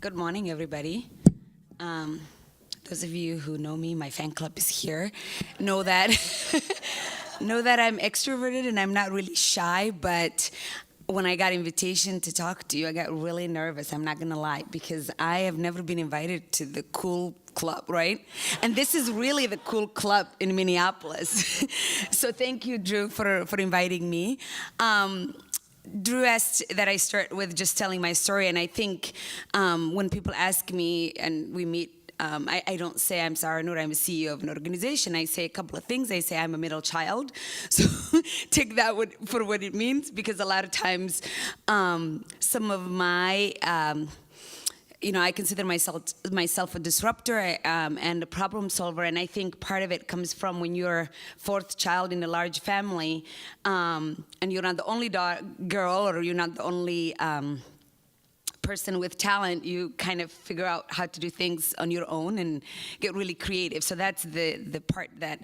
Good morning, everybody. Those of you who know me, my fan club is here, know that know that I'm extroverted and I'm not really shy, but when I got invitation to talk to you, I got really nervous, I'm not gonna lie, because I have never been invited to the cool club, right? And this is really the cool club in Minneapolis. So thank you, Drew, for inviting me. Drew asked that I start with just telling my story, and I think when people ask me and we meet, I don't say I'm Sahra Noor, I'm a CEO of an organization. I say a couple of things. I say I'm a middle child. So take that for what it means, because a lot of times some of my I consider myself a disruptor and a problem solver, and I think part of it comes from when you're fourth child in a large family, and you're not the only girl, or you're not the only person with talent. You kind of figure out how to do things on your own and get really creative. So that's the part that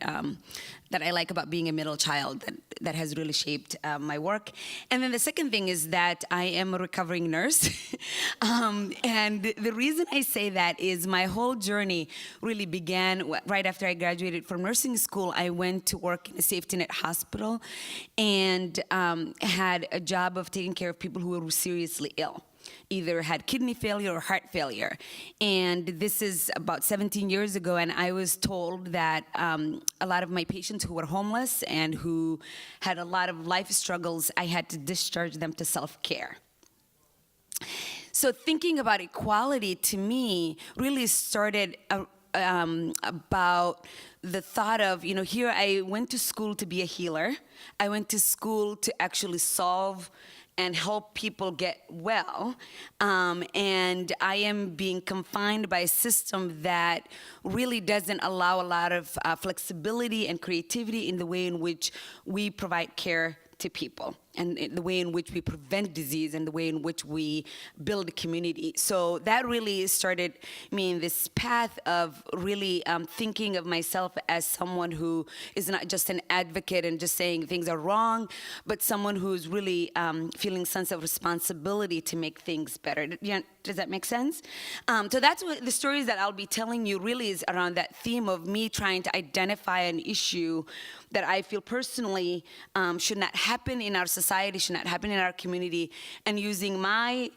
I like about being a middle child, that has really shaped my work. And then the second thing is that I am a recovering nurse. And the reason I say that is my whole journey really began right after I graduated from nursing school. I went to work in a safety net hospital and had a job of taking care of people who were seriously ill, either had kidney failure or heart failure. And this is about 17 years ago, and I was told that a lot of my patients who were homeless and who had a lot of life struggles, I had to discharge them to self-care. So thinking about equality to me really started about the thought of, here I went to school to be a healer. I went to school to actually solve and help people get well, and I am being confined by a system that really doesn't allow a lot of flexibility and creativity in the way in which we provide care to people, and the way in which we prevent disease, and the way in which we build a community. So that really started me in this path of really thinking of myself as someone who is not just an advocate and just saying things are wrong, but someone who's really feeling a sense of responsibility to make things better. Does that make sense? So that's what the stories that I'll be telling you really is around that theme of me trying to identify an issue that I feel personally should not happen in our society, should not happen in our community, and using my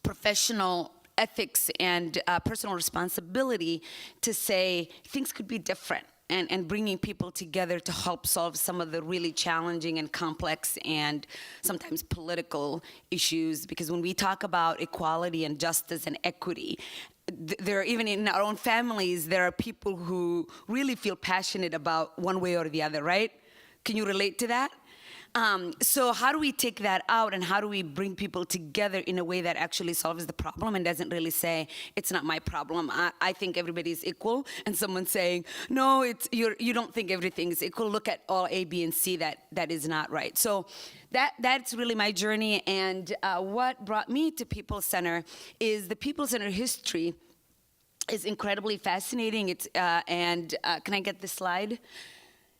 professional ethics and personal responsibility to say things could be different, and bringing people together to help solve some of the really challenging and complex and sometimes political issues. Because when we talk about equality and justice and equity, there are, even in our own families, there are people who really feel passionate about one way or the other, right? Can you relate to that? So how do we take that out, and how do we bring people together in a way that actually solves the problem and doesn't really say, it's not my problem, I think everybody's equal, and someone saying, no, you don't think everything is equal, look at all A, B, and C, that is not right. So that's really my journey, and what brought me to People Center is the People Center history is incredibly fascinating. Can I get this slide?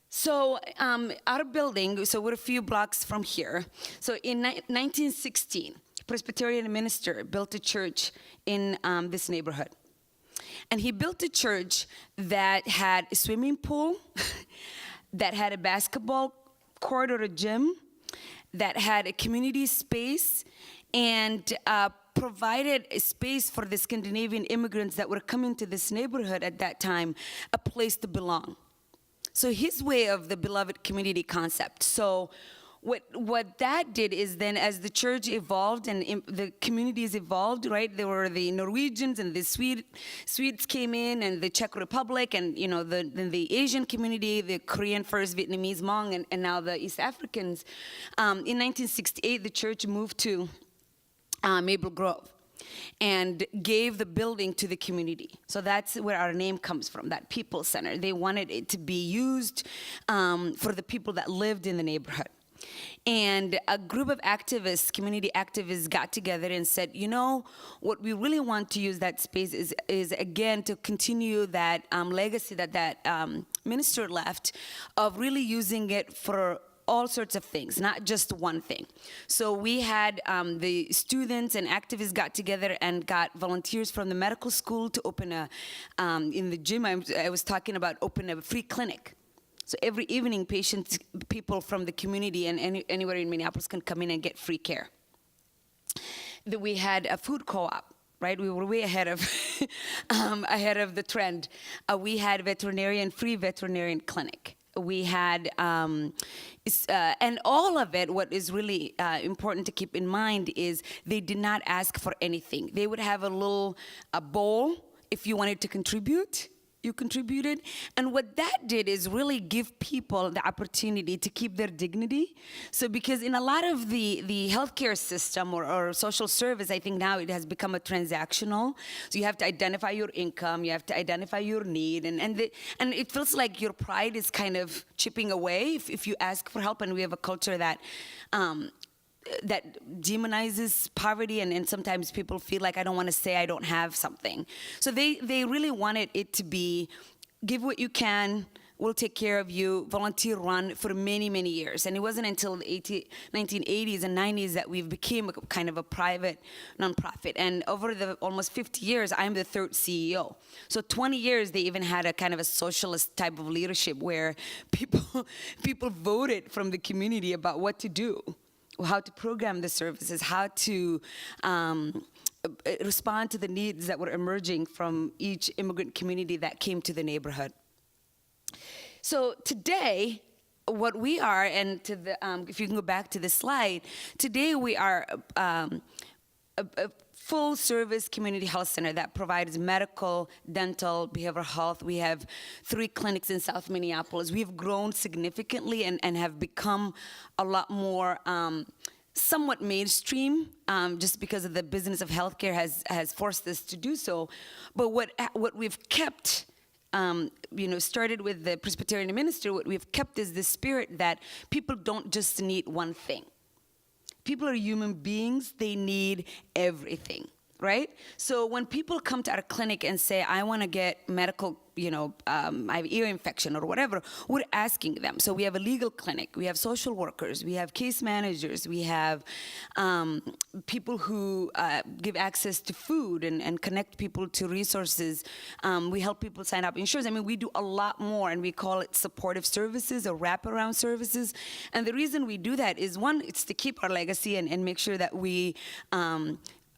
So our building, so we're a few blocks from here. So in 1916, Presbyterian minister built a church in this neighborhood. And he built a church that had a swimming pool, that had a basketball court or a gym, that had a community space, and provided a space for the Scandinavian immigrants that were coming to this neighborhood at that time, a place to belong. So his way of the beloved community concept. So what that did is then, as the church evolved and the communities evolved, right? There were the Norwegians and the Swedes came in, and the Czech Republic, and then the Asian community, the Korean first, Vietnamese, Hmong, and now the East Africans. In 1968, the church moved to Maple Grove and gave the building to the community. So that's where our name comes from, that people center. They wanted it to be used for the people that lived in the neighborhood. And a group of activists, community activists, got together and said, what we really want to use that space is again, to continue that legacy that minister left, of really using it for all sorts of things, not just one thing. So we had the students and activists got together and got volunteers from the medical school to open in the gym I was talking about, open a free clinic. So every evening, people from the community and anywhere in Minneapolis can come in and get free care. We had a food co-op. Right, we were way ahead of the trend. We had free veterinarian clinic. We had, and all of it, what is really important to keep in mind is they did not ask for anything. They would have a bowl if you wanted to contribute. You contributed. And what that did is really give people the opportunity to keep their dignity. So because in a lot of the healthcare system or social service, I think now it has become a transactional. So you have to identify your income, you have to identify your need, and it feels like your pride is kind of chipping away if you ask for help. And we have a culture that demonizes poverty, and sometimes people feel like, I don't want to say I don't have something. So they really wanted it to be, give what you can, we'll take care of you, volunteer run for many, many years. And it wasn't until the 1980s and 90s that we became a kind of a private nonprofit. And over the almost 50 years, I'm the third CEO. So 20 years, they even had a kind of a socialist type of leadership where people voted from the community about what to do, how to program the services, how to respond to the needs that were emerging from each immigrant community that came to the neighborhood. So today, what we are, and if you can go back to the slide, today we are a full-service community health center that provides medical, dental, behavioral health. We have 3 clinics in South Minneapolis. We've grown significantly and have become a lot more somewhat mainstream, just because of the business of healthcare has forced us to do so. But what we've kept, started with the Presbyterian minister, what we've kept is the spirit that people don't just need one thing. People are human beings, they need everything, right? So when people come to our clinic and say, I want to get medical, I have ear infection or whatever, we're asking them. So we have a legal clinic, we have social workers, we have case managers, we have people who give access to food and connect people to resources. We help people sign up insurance. I mean, we do a lot more, and we call it supportive services or wraparound services. And the reason we do that is, one, it's to keep our legacy and make sure that we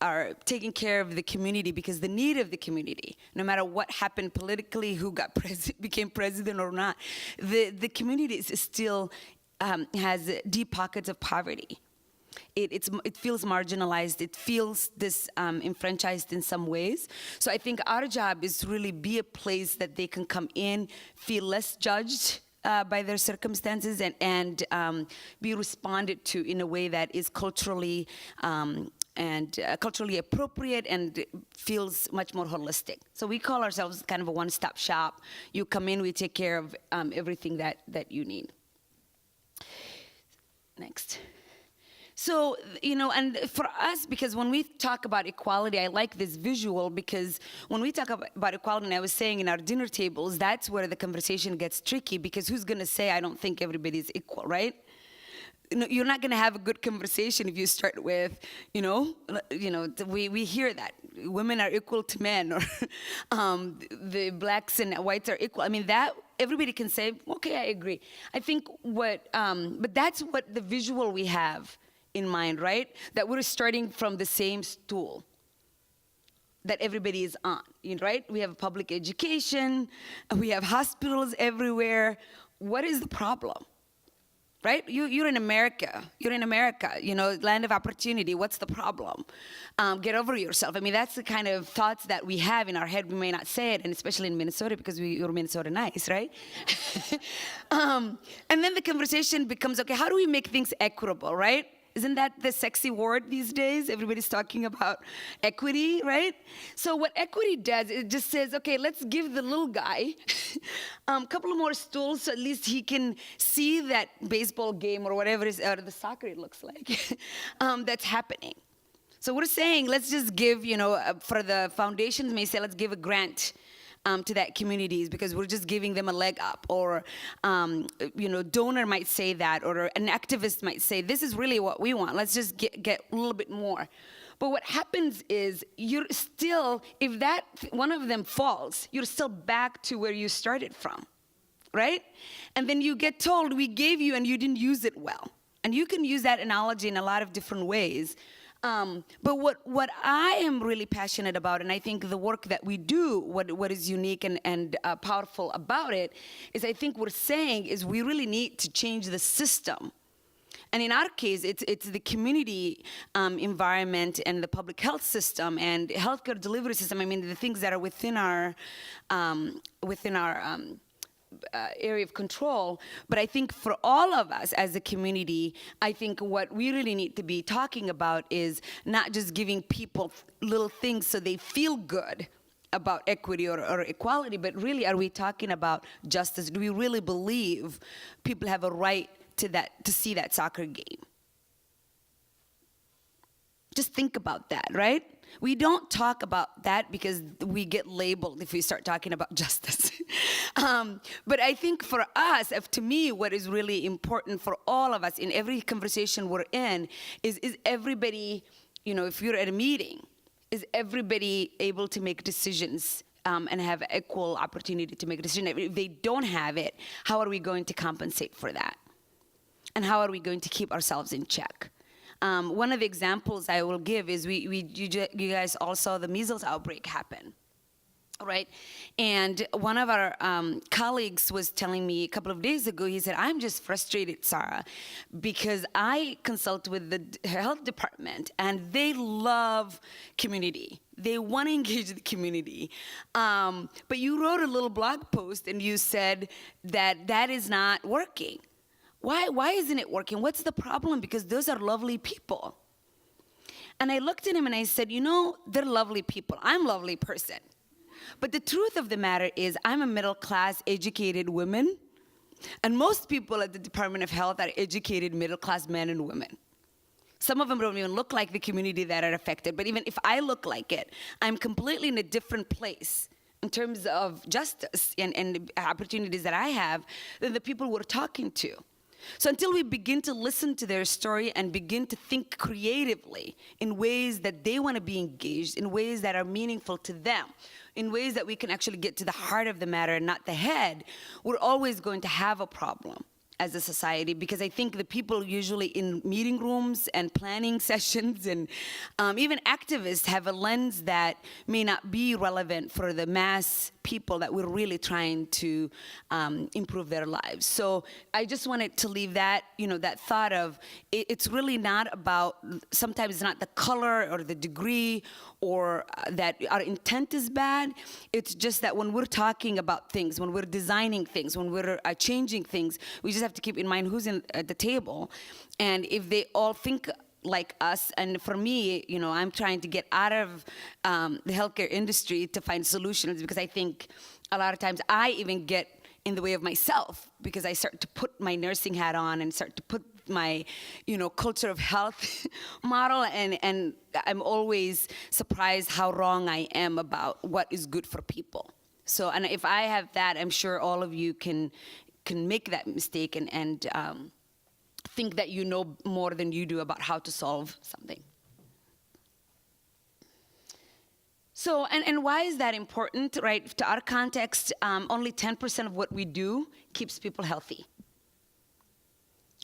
are taking care of the community, because the need of the community, no matter what happened politically, who became president or not, the community is still has deep pockets of poverty. It feels marginalized. It feels disenfranchised in some ways. So I think our job is to really be a place that they can come in, feel less judged by their circumstances, and be responded to in a way that is culturally culturally appropriate and feels much more holistic. So we call ourselves kind of a one-stop shop. You come in, we take care of everything that you need. Next. So, and for us, because when we talk about equality, I like this visual, because when we talk about equality, and I was saying in our dinner tables, that's where the conversation gets tricky, because who's going to say, I don't think everybody's equal, right? You're not going to have a good conversation if you start with, we hear that women are equal to men, or the blacks and whites are equal. I mean, that everybody can say, okay, I agree. I think but that's what the visual we have in mind, right? That we're starting from the same stool that everybody is on, right? We have public education, we have hospitals everywhere. What is the problem? right? You're in America. You're in America, land of opportunity. What's the problem? Get over yourself. I mean, that's the kind of thoughts that we have in our head. We may not say it, and especially in Minnesota because you're Minnesota nice, right? And then the conversation becomes, okay, how do we make things equitable, right? Isn't that the sexy word these days? Everybody's talking about equity, right? So what equity does, it just says, okay, let's give the little guy a couple of more stools so at least he can see that baseball game or whatever it is, or the soccer it looks like, that's happening. So we're saying, let's just give, for the foundations may say, let's give a grant to that communities because we're just giving them a leg up, or donor might say that, or an activist might say this is really what we want, let's just get a little bit more. But what happens is you're still, if that one of them falls, you're still back to where you started from, right? And then you get told we gave you and you didn't use it well. And you can use that analogy in a lot of different ways. But what I am really passionate about, and I think the work that we do, what is unique and powerful about it, is I think we're saying is we really need to change the system. And in our case, it's the community environment and the public health system and healthcare delivery system. I mean, the things that are within our area of control. But I think for all of us as a community, I think what we really need to be talking about is not just giving people little things so they feel good about equity or equality, but really, are we talking about justice? Do we really believe people have a right to see that soccer game? Just think about that, right? We don't talk about that because we get labeled if we start talking about justice. But I think for us, to me, what is really important for all of us in every conversation we're in is everybody, if you're at a meeting, is everybody able to make decisions and have equal opportunity to make a decision? If they don't have it, how are we going to compensate for that? And how are we going to keep ourselves in check? One of the examples I will give is you guys all saw the measles outbreak happen, right? And one of our colleagues was telling me a couple of days ago, he said, I'm just frustrated, Sahra, because I consult with the health department and they love community. They want to engage the community. But you wrote a little blog post and you said that is not working. Why isn't it working? What's the problem? Because those are lovely people. And I looked at him and I said, they're lovely people. I'm a lovely person. But the truth of the matter is I'm a middle-class, educated woman. And most people at the Department of Health are educated middle-class men and women. Some of them don't even look like the community that are affected. But even if I look like it, I'm completely in a different place in terms of justice and opportunities that I have than the people we're talking to. So until we begin to listen to their story and begin to think creatively in ways that they want to be engaged, in ways that are meaningful to them, in ways that we can actually get to the heart of the matter and not the head, we're always going to have a problem as a society, because I think the people usually in meeting rooms and planning sessions and even activists have a lens that may not be relevant for the mass people that we're really trying to improve their lives. So I just wanted to leave that, that thought of it's really not about, sometimes it's not the color or the degree or that our intent is bad. It's just that when we're talking about things, when we're designing things, when we're changing things, we just have to keep in mind who's at the table. And if they all think like us, and for me, I'm trying to get out of the healthcare industry to find solutions, because I think a lot of times I even get in the way of myself because I start to put my nursing hat on and start to put my, culture of health model, and I'm always surprised how wrong I am about what is good for people. So, and if I have that, I'm sure all of you can make that mistake and think that you know more than you do about how to solve something. So, and why is that important, right? To our context, only 10% of what we do keeps people healthy,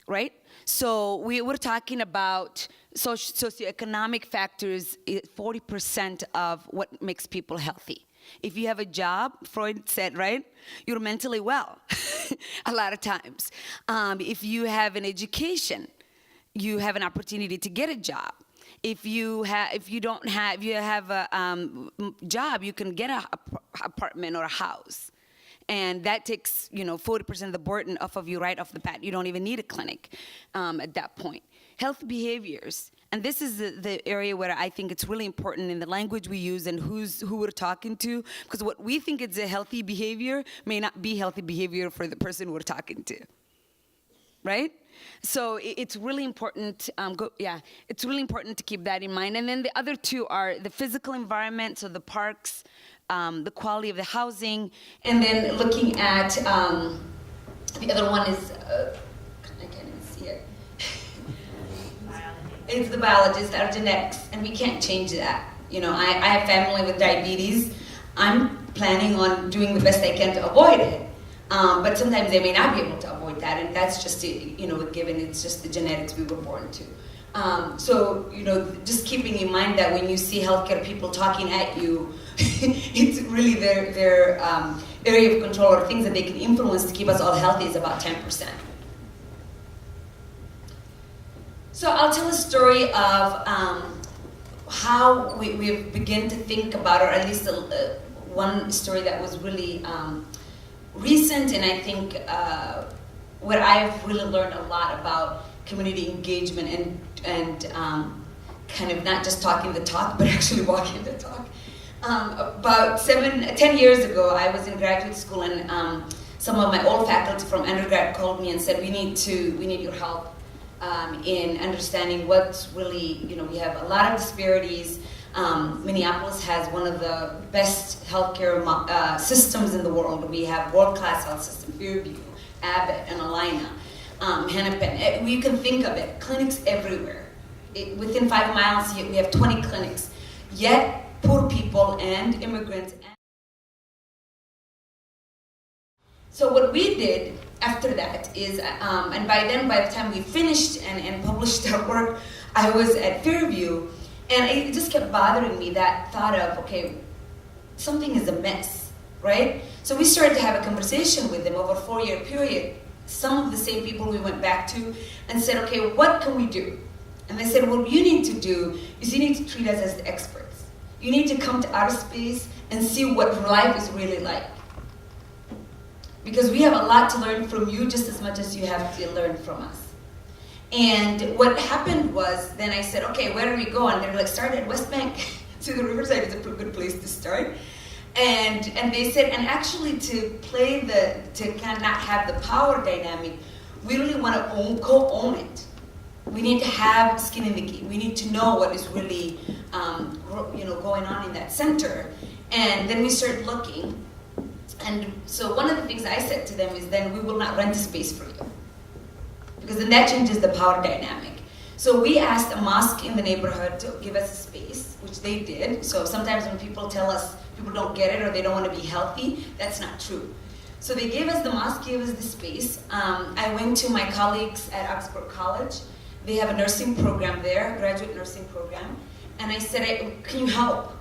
right? So we're talking about socioeconomic factors, 40% of what makes people healthy. If you have a job, Freud said, right, you're mentally well a lot of times. If you have an education, you have an opportunity to get a job. If you have a job, you can get an apartment or a house. And that takes, 40% of the burden off of you right off the bat. You don't even need a clinic at that point. Health behaviors. And this is the area where I think it's really important in the language we use and who we're talking to. Because what we think is a healthy behavior may not be healthy behavior for the person we're talking to. Right? So it's really important. It's really important to keep that in mind. And then the other two are the physical environment, so the parks, the quality of the housing, and then looking at the other one is I can't even see it. It's the biologist, our genetics, and we can't change that. I have family with diabetes. I'm planning on doing the best I can to avoid it. But sometimes they may not be able to avoid that, and that's just a given. It's just the genetics we were born to. So just keeping in mind that when you see healthcare people talking at you, it's really their area of control or things that they can influence to keep us all healthy is about 10%. So I'll tell a story of how we begin to think about, or at least one story that was really recent, and I think what I've really learned a lot about community engagement and kind of not just talking the talk, but actually walking the talk. About 10 years ago, I was in graduate school, and some of my old faculty from undergrad called me and said, we need your help in understanding what's really, we have a lot of disparities. Minneapolis has one of the best healthcare systems in the world. We have world-class health system, Fairview, Abbott, and Alina, Hennepin. You can think of it, clinics everywhere. Within 5 miles, we have 20 clinics. Yet, poor people and immigrants. So what we did after that is, and by the time we finished and published our work, I was at Fairview, and it just kept bothering me, that thought of, okay, something is amiss, right? So we started to have a conversation with them over a 4-year period, some of the same people we went back to, and said, okay, what can we do? And they said, what you need to do is you need to treat us as the experts. You need to come to our space and see what life is really like. Because we have a lot to learn from you just as much as you have to learn from us. And what happened was, then I said, okay, where do we go? And they're like, start at West Bank. So the Riverside is a pretty good place to start. And they said, and actually to kind of not have the power dynamic, we really want to co-own it. We need to have skin in the game. We need to know what is really going on in that center. And then we started looking. And so one of the things I said to them is, then we will not rent a space for you. Because then that changes the power dynamic. So we asked a mosque in the neighborhood to give us a space, which they did. So sometimes when people tell us people don't get it or they don't want to be healthy, that's not true. So they gave us, the mosque gave us the space. I went to my colleagues at Oxford College. They have a nursing program there, a graduate nursing program. And I said, can you help?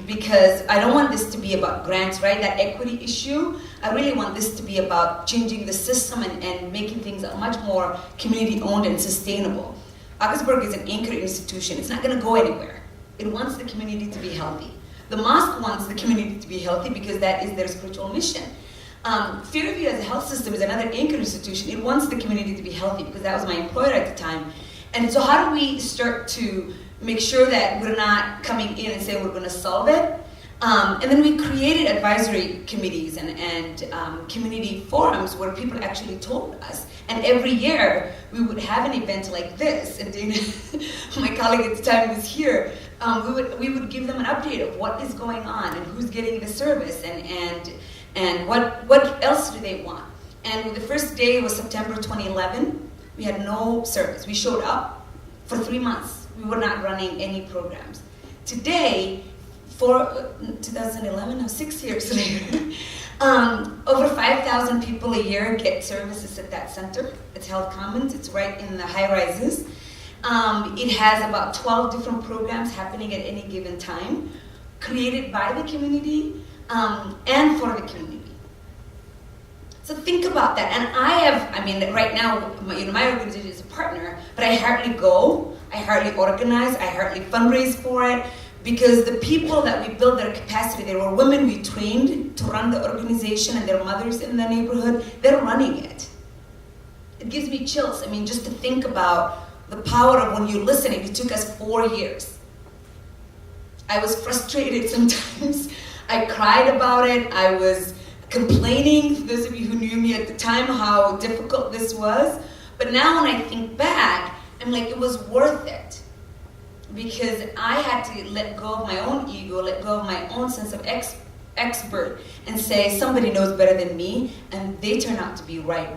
Because I don't want this to be about grants, right? That equity issue. I really want this to be about changing the system and making things much more community-owned and sustainable. Augsburg is an anchor institution. It's not going to go anywhere. It wants the community to be healthy. The mosque wants the community to be healthy because that is their spiritual mission. Fairview as a health system is another anchor institution. It wants the community to be healthy because that was my employer at the time. And so how do we start to make sure that we're not coming in and saying we're going to solve it? And then we created advisory committees and community forums where people actually told us. And every year we would have an event like this. And my colleague at the time was here. We would give them an update of what is going on and who's getting the service and what else do they want. And the first day was September 2011. We had no service. We showed up for 3 months. We were not running any programs. Today, for 2011, no, 6 years later, over 5,000 people a year get services at that center. It's Health Commons. It's right in the high rises. It has about 12 different programs happening at any given time. created by the community, and for the community. So think about that. And right now, my organization is a partner, but I hardly go, I hardly organize, I hardly fundraise for it, because the people that we build their capacity, there were women we trained to run the organization and their mothers in the neighborhood, they're running it. It gives me chills. Just to think about the power of when you listen. It took us 4 years. I was frustrated sometimes. I cried about it. I was complaining, those of you who knew me at the time, how difficult this was. But now when I think back, I'm like, it was worth it. Because I had to let go of my own ego, let go of my own sense of expert, and say, somebody knows better than me, and they turn out to be right.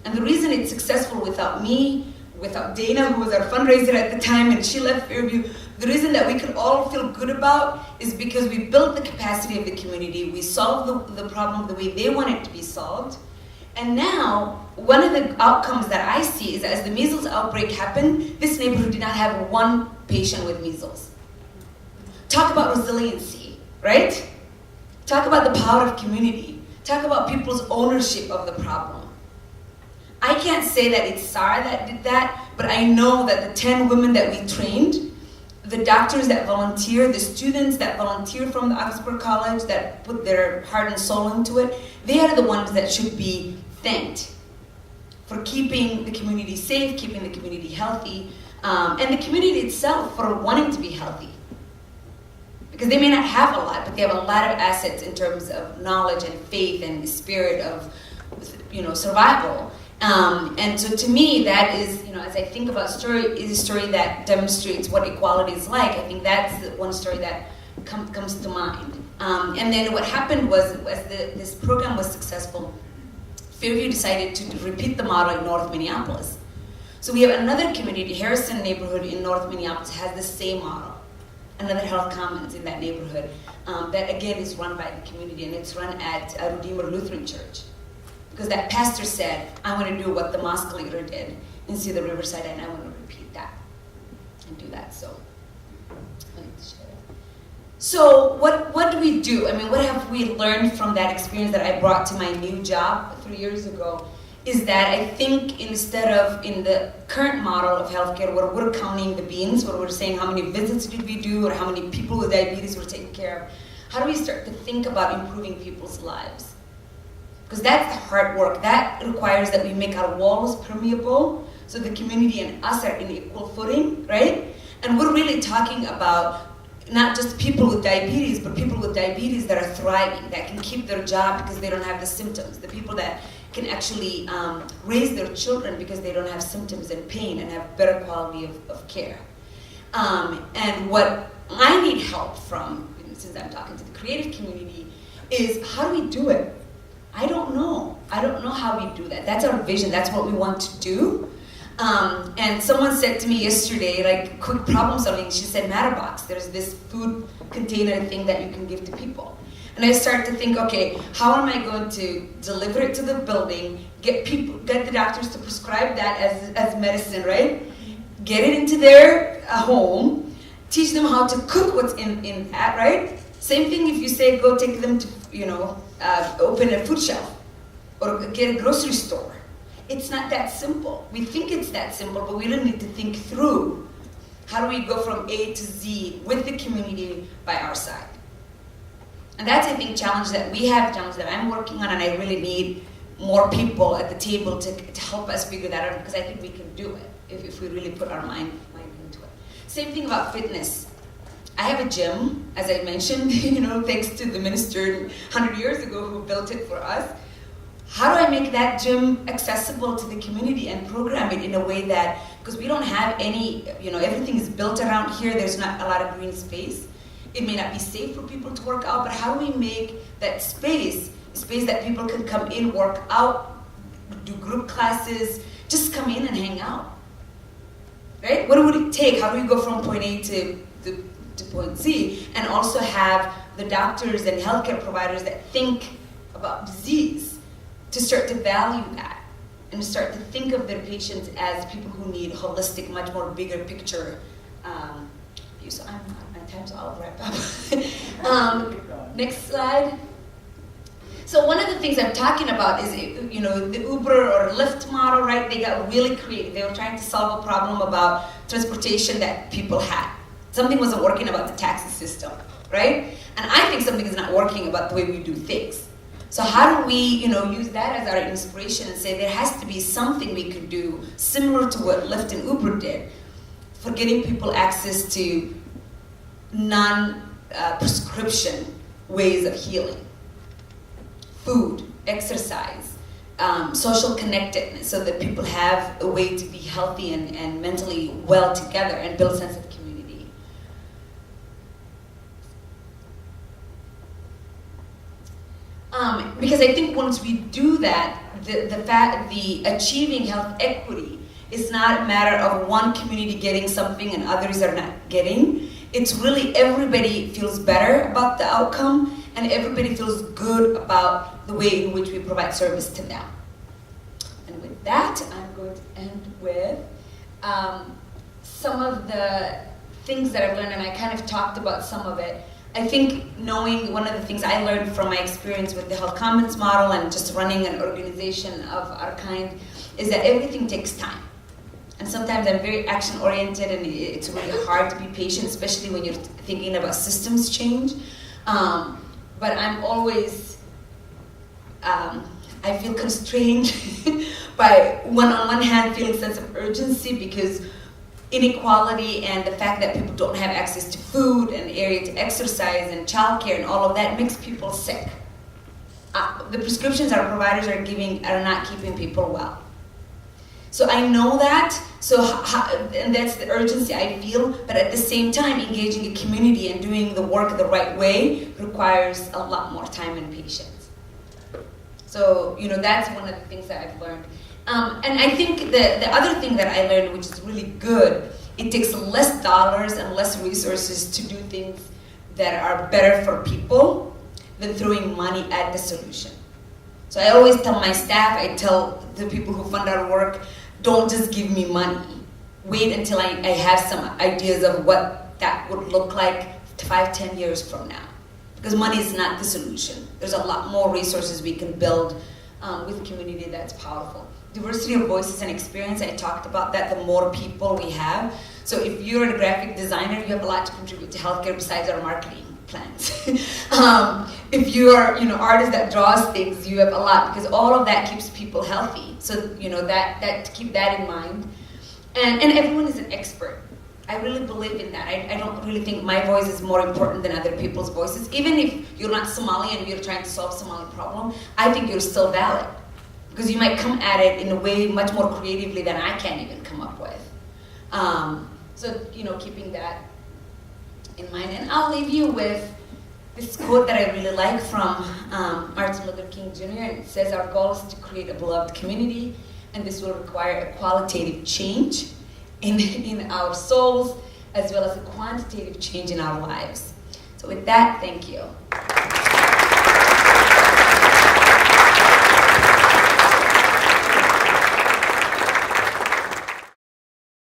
And the reason it's successful without me, without Dana, who was our fundraiser at the time, and she left Fairview, the reason that we could all feel good about is because we built the capacity of the community, we solved the problem the way they want it to be solved, and now, one of the outcomes that I see is as the measles outbreak happened, this neighborhood did not have one patient with measles. Talk about resiliency, right? Talk about the power of community. Talk about people's ownership of the problem. I can't say that it's Sahra that did that, but I know that the 10 women that we trained, the doctors that volunteer, the students that volunteer from the Oxford College that put their heart and soul into it, they are the ones that should be thanked for keeping the community safe, keeping the community healthy, and the community itself for wanting to be healthy. Because they may not have a lot, but they have a lot of assets in terms of knowledge and faith and the spirit of, survival. And so to me, that is, as I think about story, is a story that demonstrates what equality is like. I think that's the one story that comes to mind. And then what happened was, as this program was successful, Fairview decided to repeat the model in North Minneapolis. So we have another community, Harrison neighborhood in North Minneapolis has the same model. Another health commons in that neighborhood that again is run by the community, and it's run at a Redeemer Lutheran Church. Because that pastor said, I want to do what the mosque leader did in Cedar Riverside, and I want to repeat that and do that. So, I need to share that. So what do we do? What have we learned from that experience that I brought to my new job 3 years ago? Is that I think instead of in the current model of healthcare where we're counting the beans, where we're saying how many visits did we do or how many people with diabetes we're taking care of, how do we start to think about improving people's lives? Because that's the hard work. That requires that we make our walls permeable so the community and us are in equal footing, right? And we're really talking about not just people with diabetes, but people with diabetes that are thriving, that can keep their job because they don't have the symptoms. The people that can actually raise their children because they don't have symptoms and pain and have better quality of care. And what I need help from, since I'm talking to the creative community, is how do we do it? I don't know. I don't know how we do that. That's our vision. That's what we want to do. And someone said to me yesterday, like, quick problem solving, she said, Matterbox, there's this food container thing that you can give to people. And I start to think, okay, how am I going to deliver it to the building, get the doctors to prescribe that as medicine, right? Get it into their home, teach them how to cook what's in that, right? Same thing if you say, go take them to, open a food shelf or get a grocery store. It's not that simple. We think it's that simple, but we really need to think through how do we go from A to Z with the community by our side. And that's, I think, challenge that we have, challenge that I'm working on, and I really need more people at the table to help us figure that out, because I think we can do it if we really put our mind into it. Same thing about fitness. I have a gym, as I mentioned, thanks to the minister 100 years ago who built it for us. How do I make that gym accessible to the community and program it in a way that, because we don't have any, everything is built around here, there's not a lot of green space. It may not be safe for people to work out, but how do we make that space a space that people can come in, work out, do group classes, just come in and hang out, right? What would it take? How do we go from point A to point Z, and also have the doctors and healthcare providers that think about disease to start to value that and start to think of their patients as people who need holistic, much more bigger picture view. So I'm time, so I'll wrap up. Next slide. So one of the things I'm talking about is, you know, the Uber or Lyft model, right? They got really creative. They were trying to solve a problem about transportation that people had. Something wasn't working about the taxi system, right? And I think something is not working about the way we do things. So how do we, you know, use that as our inspiration and say there has to be something we could do similar to what Lyft and Uber did for getting people access to non-prescription ways of healing. Food, exercise, social connectedness, so that people have a way to be healthy and mentally well together and build a sense of community. Because I think once we do that, the achieving health equity is not a matter of one community getting something and others are not getting. It's really everybody feels better about the outcome and everybody feels good about the way in which we provide service to them. And with that, I'm going to end with some of the things that I've learned, and I kind of talked about some of it. I think knowing one of the things I learned from my experience with the Health Commons model and just running an organization of our kind is that everything takes time. And sometimes I'm very action-oriented and it's really hard to be patient, especially when you're thinking about systems change. But I'm always, I feel constrained by, on one hand, feeling a sense of urgency because inequality and the fact that people don't have access to food and area to exercise and childcare and all of that makes people sick. The prescriptions our providers are giving are not keeping people well. So I know that, and that's the urgency I feel, but at the same time, engaging a community and doing the work the right way requires a lot more time and patience. So, you know, that's one of the things that I've learned. And I think the other thing that I learned, which is really good, it takes less dollars and less resources to do things that are better for people than throwing money at the solution. So I always tell my staff, I tell the people who fund our work, don't just give me money. Wait until I have some ideas of what that would look like 5-10 years from now. Because money is not the solution. There's a lot more resources we can build with a community that's powerful. Diversity of voices and experience, I talked about that, the more people we have. So if you're a graphic designer, you have a lot to contribute to healthcare besides our marketing plans. If you are, you know, artist that draws things, you have a lot because all of that keeps people healthy. So, you know, that keep that in mind. And everyone is an expert. I really believe in that. I don't really think my voice is more important than other people's voices. Even if you're not Somali and you're trying to solve Somali problem, I think you're still valid. Because you might come at it in a way much more creatively than I can even come up with. So, you know, keeping that in mind. And I'll leave you with this quote that I really like from Martin Luther King Jr. And it says, our goal is to create a beloved community, and this will require a qualitative change in our souls, as well as a quantitative change in our lives. So with that, thank you.